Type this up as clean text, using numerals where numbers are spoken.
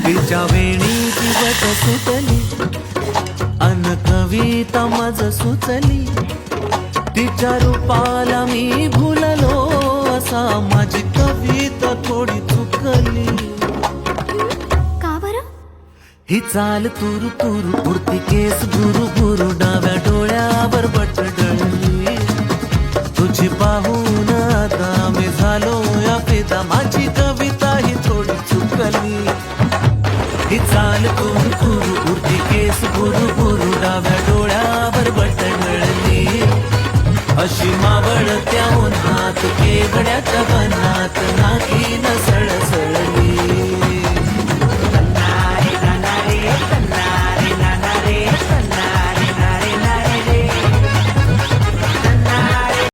तिच्या वेणी दिवस सुटली अन कविता माझ सुचली तिच्या रूपाला मी भुललो असा माझी कविता थोडी चुकली का बरं? ही चाल तुरु तुरु उडती केस गुरु गुरु डाव्या डोळ्यावर बट डळली तुझी पाहून आता मी झालो या फिदा माझी कविता ही थोडी चुकली ही चाल तुरु तुरु उडती केस गुरु गुरु डाव्या डोळ्यावर बट डळली अशी मावळ त्या उन्हात केवड्याच्या बनात नाकी न सळसळ